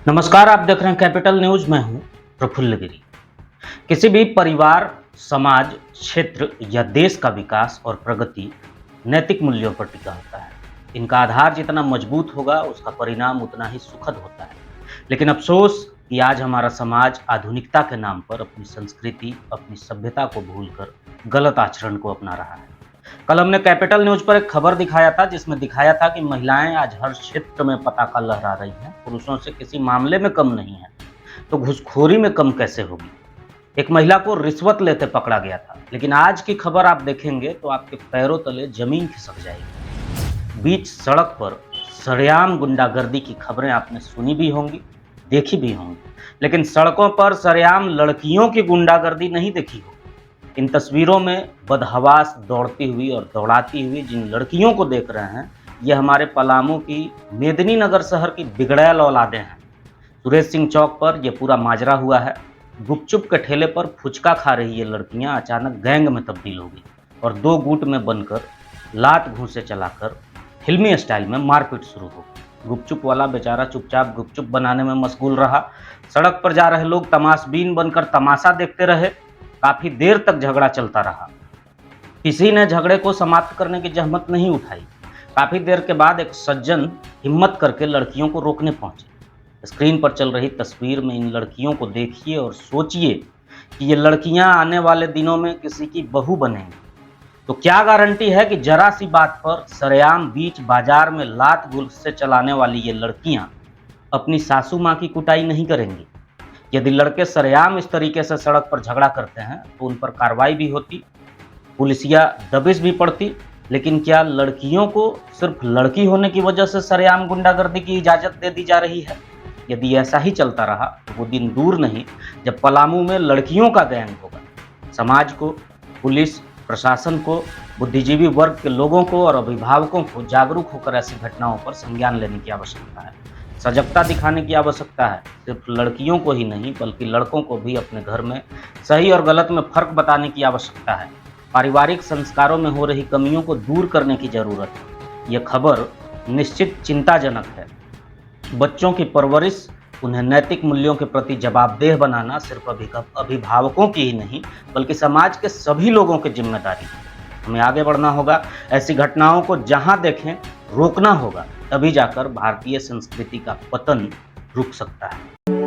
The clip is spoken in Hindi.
नमस्कार, आप देख रहे हैं कैपिटल न्यूज। मैं हूं प्रफुल्ल गिरी। किसी भी परिवार, समाज, क्षेत्र या देश का विकास और प्रगति नैतिक मूल्यों पर टिका होता है। इनका आधार जितना मजबूत होगा, उसका परिणाम उतना ही सुखद होता है। लेकिन अफसोस कि आज हमारा समाज आधुनिकता के नाम पर अपनी संस्कृति, अपनी सभ्यता को भूलकर गलत आचरण को अपना रहा है। कल हमने कैपिटल न्यूज पर एक खबर दिखाया था, जिसमें दिखाया था कि महिलाएं आज हर क्षेत्र में पताका लहरा रही हैं, पुरुषों से किसी मामले में कम नहीं है, तो घूसखोरी में कम कैसे होगी। एक महिला को रिश्वत लेते पकड़ा गया था, लेकिन आज की खबर आप देखेंगे तो आपके पैरों तले जमीन खिसक जाएगी। बीच सड़क पर सरेआम गुंडागर्दी की खबरें आपने सुनी भी होंगी, देखी भी होंगी, लेकिन सड़कों पर सरेआम लड़कियों की गुंडागर्दी नहीं देखी होगी। इन तस्वीरों में बदहवास दौड़ती हुई और दौड़ाती हुई जिन लड़कियों को देख रहे हैं, ये हमारे पलामू की मेदिनीनगर शहर की बिगड़ैल औलादें हैं। सुरेश सिंह चौक पर यह पूरा माजरा हुआ है। गुपचुप के ठेले पर फुचका खा रही ये लड़कियां अचानक गैंग में तब्दील हो गई और दो गुट में बनकर लात घूंसे चलाकर फिल्मी स्टाइल में मारपीट शुरू हो गई। गुपचुप वाला बेचारा चुपचाप गुपचुप बनाने में मशगूल रहा। सड़क पर जा रहे लोग तमाशबीन बनकर तमाशा देखते रहे। काफी देर तक झगड़ा चलता रहा। किसी ने झगड़े को समाप्त करने की जहमत नहीं उठाई। काफी देर के बाद एक सज्जन हिम्मत करके लड़कियों को रोकने पहुंचे। स्क्रीन पर चल रही तस्वीर में इन लड़कियों को देखिए और सोचिए कि ये लड़कियां आने वाले दिनों में किसी की बहू बनेंगी। तो क्या गारंटी है कि जरा सी बात पर सरेआम बीच बाजार में लात गुलसे चलाने वाली ये लड़कियां अपनी सासू माँ की कुटाई नहीं करेंगी। यदि लड़के सरेआम इस तरीके से सड़क पर झगड़ा करते हैं तो उन पर कार्रवाई भी होती, पुलिसिया दबिश भी पड़ती। लेकिन क्या लड़कियों को सिर्फ लड़की होने की वजह से सरेआम गुंडागर्दी की इजाजत दे दी जा रही है? यदि ऐसा ही चलता रहा तो वो दिन दूर नहीं जब पलामू में लड़कियों का गैंग होगा। समाज को, पुलिस प्रशासन को, बुद्धिजीवी वर्ग के लोगों को और अभिभावकों को जागरूक होकर ऐसी घटनाओं पर संज्ञान लेने की आवश्यकता है। सजगता दिखाने की आवश्यकता है। सिर्फ लड़कियों को ही नहीं बल्कि लड़कों को भी अपने घर में सही और गलत में फर्क बताने की आवश्यकता है। पारिवारिक संस्कारों में हो रही कमियों को दूर करने की जरूरत है। यह खबर निश्चित चिंताजनक है। बच्चों की परवरिश, उन्हें नैतिक मूल्यों के प्रति जवाबदेह बनाना सिर्फ अभिभावकों की ही नहीं बल्कि समाज के सभी लोगों की जिम्मेदारी है। हमें आगे बढ़ना होगा। ऐसी घटनाओं को जहां देखें रोकना होगा, तभी जाकर भारतीय संस्कृति का पतन रुक सकता है।